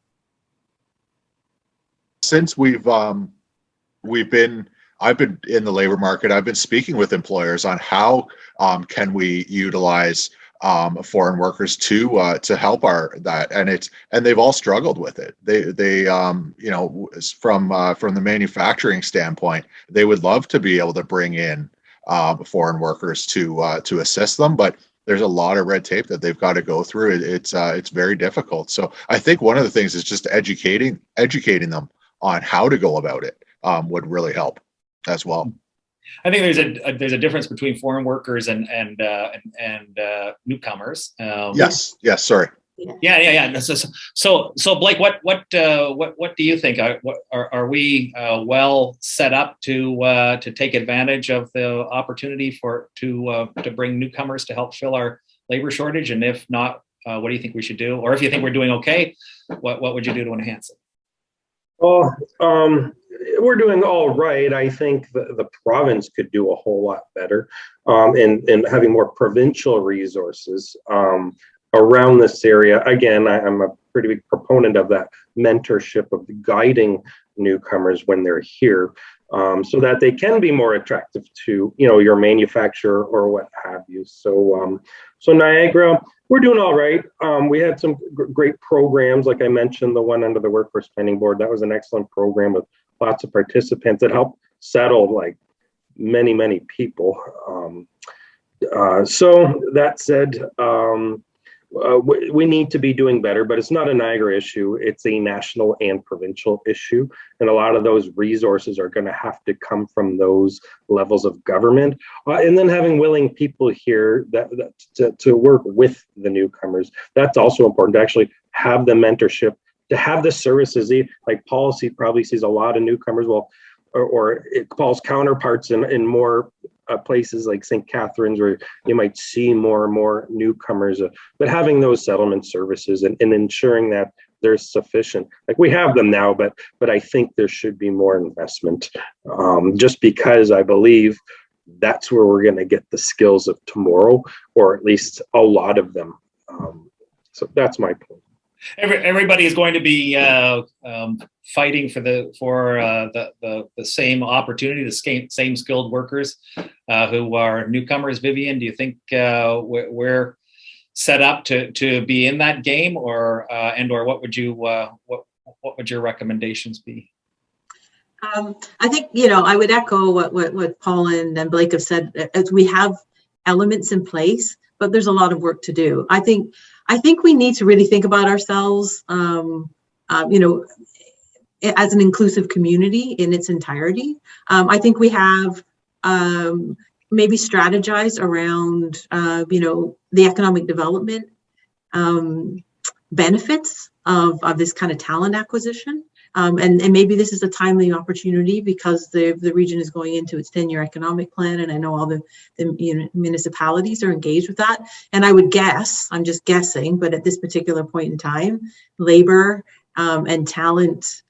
Since I've been in the labor market, I've been speaking with employers on how can we utilize foreign workers to help and they've all struggled with it. They from the manufacturing standpoint, they would love to be able to bring in foreign workers to assist them, but there's a lot of red tape that they've got to go through. It's very difficult. So I think one of the things is just educating them on how to go about it would really help as well. I think there's a difference between foreign workers and newcomers. Yes. Sorry. Yeah. So Blake, what do you think? Are we well set up to take advantage of the opportunity to bring newcomers to help fill our labor shortage? And if not, what do you think we should do? Or if you think we're doing okay, what would you do to enhance it? Well, we're doing all right. I think the province could do a whole lot better in having more provincial resources around this area. Again, I'm a pretty big proponent of that mentorship, of guiding newcomers when they're here, so that they can be more attractive to your manufacturer or what have you. So Niagara, we're doing all right. We had some great programs, like I mentioned, the one under the Workforce Planning Board. That was an excellent program with lots of participants that helped settle like many people. So that said, we need to be doing better, but it's not a Niagara issue. It's a national and provincial issue. And a lot of those resources are going to have to come from those levels of government. And then having willing people here to work with the newcomers. That's also important, to actually have the mentorship, to have the services. Like Paul probably sees a lot of newcomers, or Paul's counterparts in more places like St. Catharines, where you might see more and more newcomers, but having those settlement services and ensuring that there's sufficient, like we have them now, but I think there should be more investment, just because I believe that's where we're going to get the skills of tomorrow, or at least a lot of them. So that's my point. Everybody is going to be fighting for the same opportunity, the same skilled workers who are newcomers. Vivian, do you think we're set up to be in that game, or what would your recommendations be? I think I would echo what Paul and Blake have said. As we have elements in place, but there's a lot of work to do. I think we need to really think about ourselves, as an inclusive community in its entirety. I think we have maybe strategized around, the economic development benefits of this kind of talent acquisition. And maybe this is a timely opportunity because the region is going into its 10-year economic plan, and I know all the municipalities are engaged with that. And I would guess, I'm just guessing, but at this particular point in time, labor and talent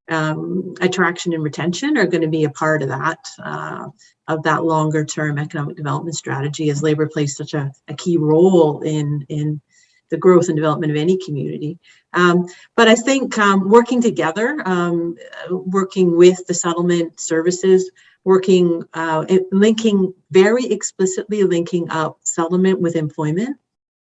attraction and retention are going to be a part of that longer term economic development strategy, as labor plays such a key role in the growth and development of any community. But I think working together, working with the settlement services, linking very explicitly linking up settlement with employment,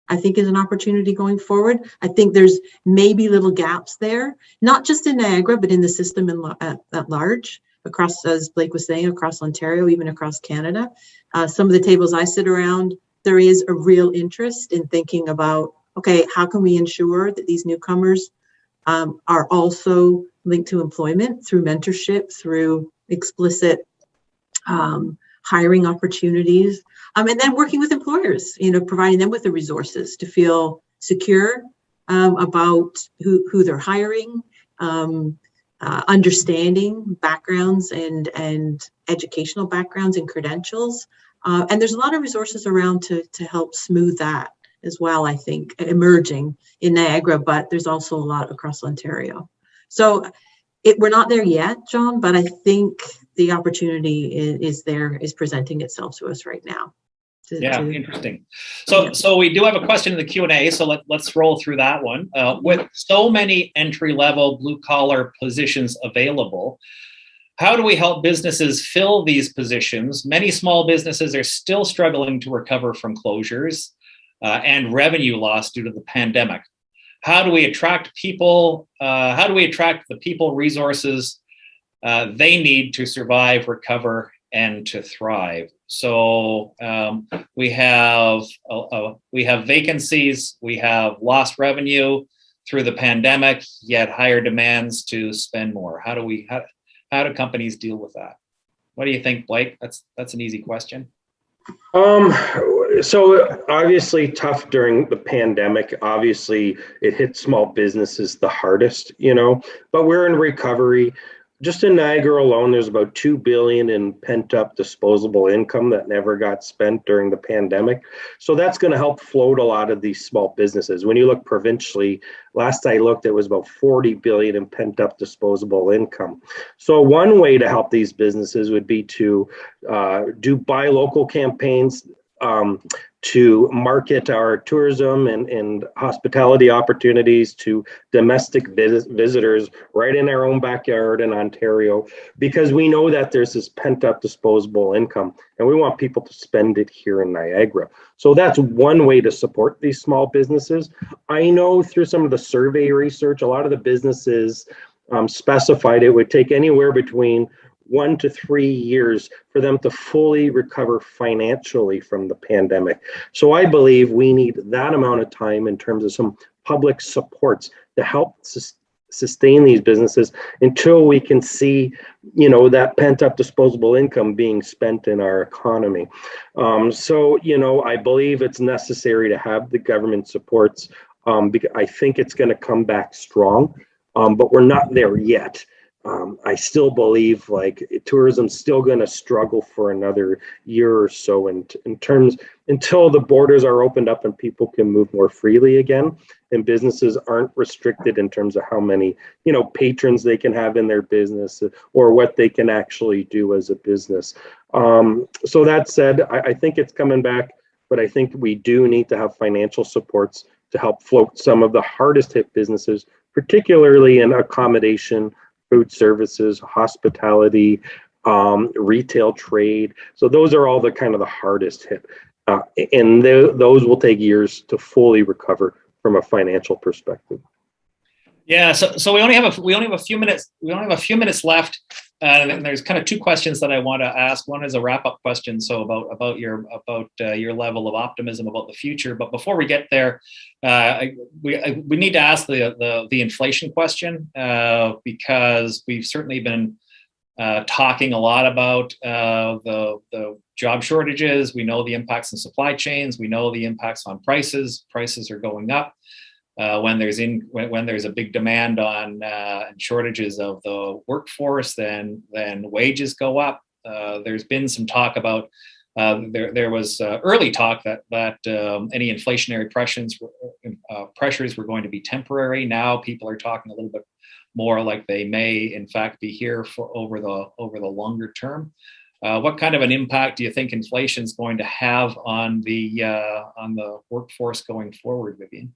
I think is an opportunity going forward. I think there's maybe little gaps there, not just in Niagara, but in the system at large, across, as Blake was saying, across Ontario, even across Canada. Some of the tables I sit around, there is a real interest in thinking about, okay, how can we ensure that these newcomers are also linked to employment through mentorship, through explicit hiring opportunities, and then working with employers, providing them with the resources to feel secure about who they're hiring, understanding backgrounds and educational backgrounds and credentials. And there's a lot of resources around to help smooth that as well, I think, emerging in Niagara, but there's also a lot across Ontario. So we're not there yet, John, but I think the opportunity is presenting itself to us right now. Interesting. So we do have a question in the Q&A, so let's roll through that one. With so many entry-level blue-collar positions available, how do we help businesses fill these positions? Many small businesses are still struggling to recover from closures and revenue loss due to the pandemic. How do we attract people? How do we attract the people resources they need to survive, recover, and to thrive? So we have vacancies, we have lost revenue through the pandemic, yet higher demands to spend more. How do companies deal with that? What do you think, Blake? That's an easy question. So obviously tough during the pandemic. Obviously it hit small businesses the hardest, but we're in recovery. Just in Niagara alone, there's about $2 billion in pent-up disposable income that never got spent during the pandemic. So that's going to help float a lot of these small businesses. When you look provincially, last I looked, it was about $40 billion in pent-up disposable income. So one way to help these businesses would be to do buy local campaigns, to market our tourism and hospitality opportunities to domestic visitors right in our own backyard in Ontario, because we know that there's this pent-up disposable income and we want people to spend it here in Niagara. So that's one way to support these small businesses. I know through some of the survey research, a lot of the businesses specified it would take anywhere between 1 to 3 years for them to fully recover financially from the pandemic. So I believe we need that amount of time in terms of some public supports to help sustain these businesses until we can see, that pent-up disposable income being spent in our economy. So I believe it's necessary to have the government supports, because I think it's going to come back strong, but we're not there yet. I still believe tourism's still going to struggle for another year or so in terms until the borders are opened up and people can move more freely again and businesses aren't restricted in terms of how many patrons they can have in their business or what they can actually do as a business. So that said, I think it's coming back, but I think we do need to have financial supports to help float some of the hardest hit businesses, particularly in accommodation, food services, hospitality, retail trade. So those are all the kind of the hardest hit. And those will take years to fully recover from a financial perspective. Yeah, so we only have a few minutes left, and there's kind of two questions that I want to ask. One is a wrap-up question, so about your level of optimism about the future. But before we get there, we need to ask the inflation question, because we've certainly been talking a lot about the job shortages. We know the impacts on supply chains. We know the impacts on prices. Prices are going up. When there's a big demand on and shortages of the workforce, then wages go up. There's been some talk about there was early talk that any inflationary pressures were going to be temporary. Now people are talking a little bit more like they may in fact be here for over the longer term. What kind of an impact do you think inflation is going to have on the workforce going forward, Vivian?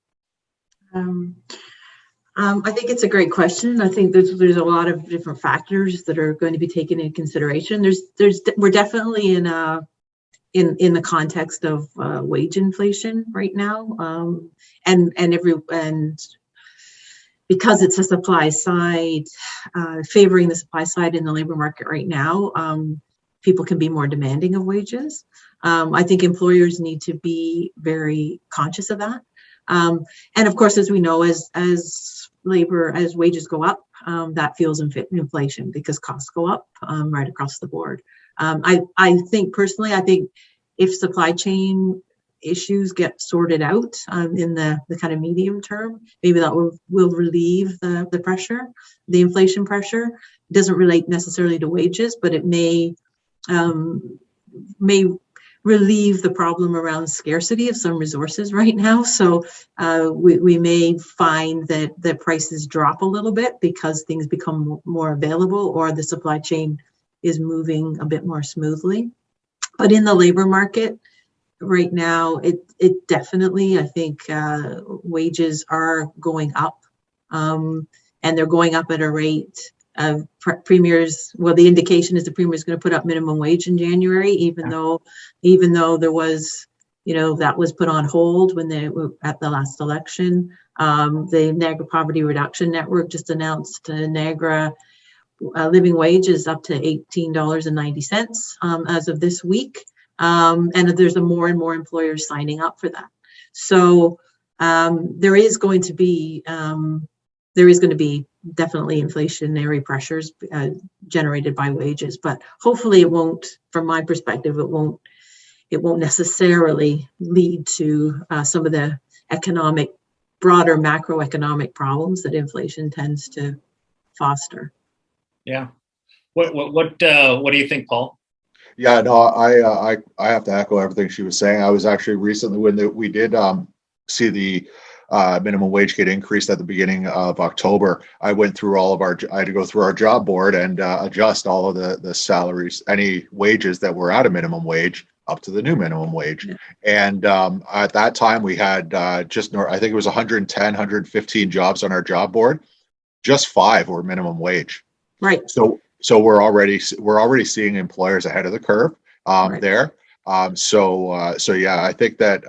I think it's a great question. I think there's a lot of different factors that are going to be taken into consideration. We're definitely in the context of wage inflation right now, and because it's a supply side, favoring the supply side in the labor market right now, people can be more demanding of wages. I think employers need to be very conscious of that. And of course, as we know, as wages go up, that fuels inflation because costs go up right across the board. I think personally, if supply chain issues get sorted out in the kind of medium term, maybe that will relieve the pressure, the inflation pressure. It doesn't relate necessarily to wages, but it may relieve the problem around scarcity of some resources right now. So we may find that the prices drop a little bit because things become more available or the supply chain is moving a bit more smoothly. But in the labor market right now, it definitely, I think wages are going up, and they're going up at a rate of premiers. Well, the indication is the premier is going to put up minimum wage in January, even though there was, that was put on hold when they were at the last election. The Niagara Poverty Reduction Network just announced Niagara living wage is up to $18.90 as of this week. And there's more and more employers signing up for that. So there is going to be definitely inflationary pressures generated by wages, but hopefully it won't. From my perspective, it won't necessarily lead to some of the broader macroeconomic problems that inflation tends to foster. Yeah. What do you think, Paul? Yeah, no, I have to echo everything she was saying. I was actually recently when we did see the minimum wage get increased at the beginning of October. I went through I had to go through our job board and adjust all of the salaries, any wages that were at a minimum wage up to the new minimum wage. Yeah. And at that time we had I think it was 110, 115 jobs on our job board. Just 5 were minimum wage. Right. So we're already seeing employers ahead of the curve right. there. So yeah, I think that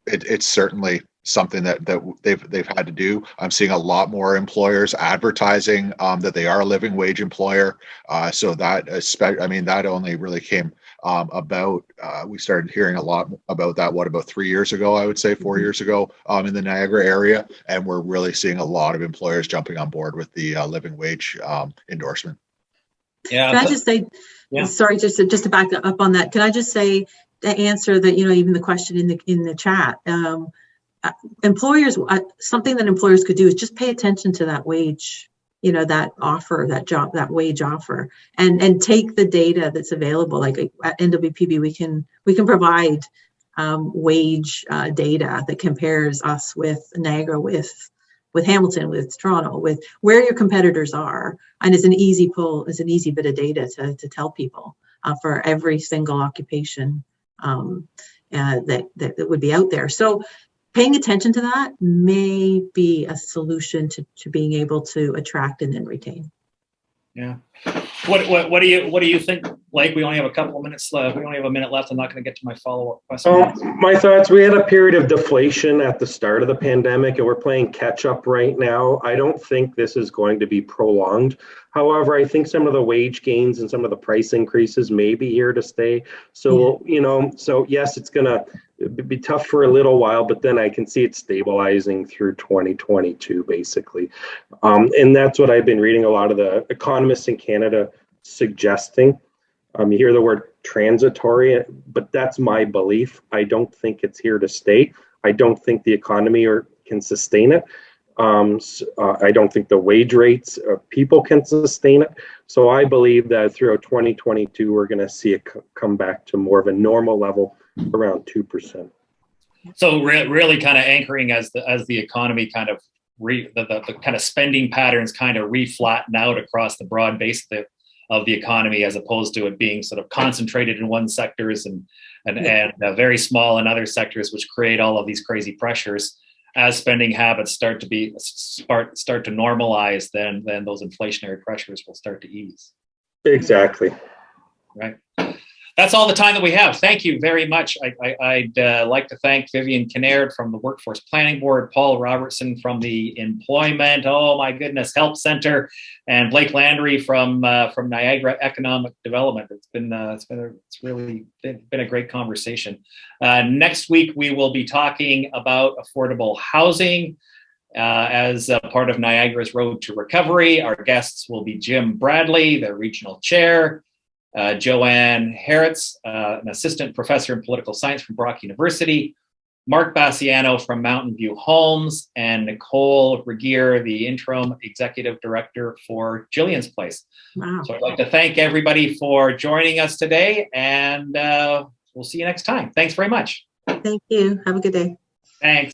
it's certainly something that they've had to do. I'm seeing a lot more employers advertising that they are a living wage employer. So that only really came about. We started hearing a lot about that. About 3 years ago, I would say 4 years ago, in the Niagara area, and we're really seeing a lot of employers jumping on board with the living wage endorsement. Yeah. Can I just say, sorry, just to back up on that. Can I just say to answer that, even the question in the chat, employers, something that employers could do is just pay attention to that wage, that offer, that wage offer, and take the data that's available. Like at NWPB, we can provide wage data that compares us with Niagara, with Hamilton, with Toronto, with where your competitors are, and it's an easy bit of data to tell people for every single occupation that would be out there. So paying attention to that may be a solution to being able to attract and then retain. Yeah. What do you think? Like, we only have a couple of minutes left. We only have a minute left. I'm not going to get to my follow-up question. My thoughts, we had a period of deflation at the start of the pandemic, and we're playing catch up right now. I don't think this is going to be prolonged. However, I think some of the wage gains and some of the price increases may be here to stay. So, so yes, it's going to be tough for a little while, but then I can see it stabilizing through 2022, basically. And that's what I've been reading a lot of the economists in Canada suggesting. You hear the word transitory, but that's my belief. I don't think it's here to stay. I don't think the economy can sustain it. I don't think the wage rates of people can sustain it. So I believe that throughout 2022, we're going to see it come back to more of a normal level, around 2%. So really kind of anchoring as the economy kind of the kind of spending patterns kind of reflatten out across the broad base of the economy, as opposed to it being sort of concentrated in one sectors and very small in other sectors, which create all of these crazy pressures. as spending habits start to normalize, then those inflationary pressures will start to ease. Exactly. Right. That's all the time that we have. Thank you very much. I'd like to thank Vivian Kinnaird from the Workforce Planning Board, Paul Robertson from the Employment, oh my goodness, Help Center, and Blake Landry from Niagara Economic Development. It's really been a great conversation. Next week we will be talking about affordable housing as a part of Niagara's Road to Recovery. Our guests will be Jim Bradley, the regional chair, Joanne Harritz, an assistant professor in political science from Brock University, Mark Bassiano from Mountain View Homes, and Nicole Regier, the interim executive director for Jillian's Place. Wow. So I'd like to thank everybody for joining us today, and we'll see you next time. Thanks very much. Thank you. Have a good day. Thanks.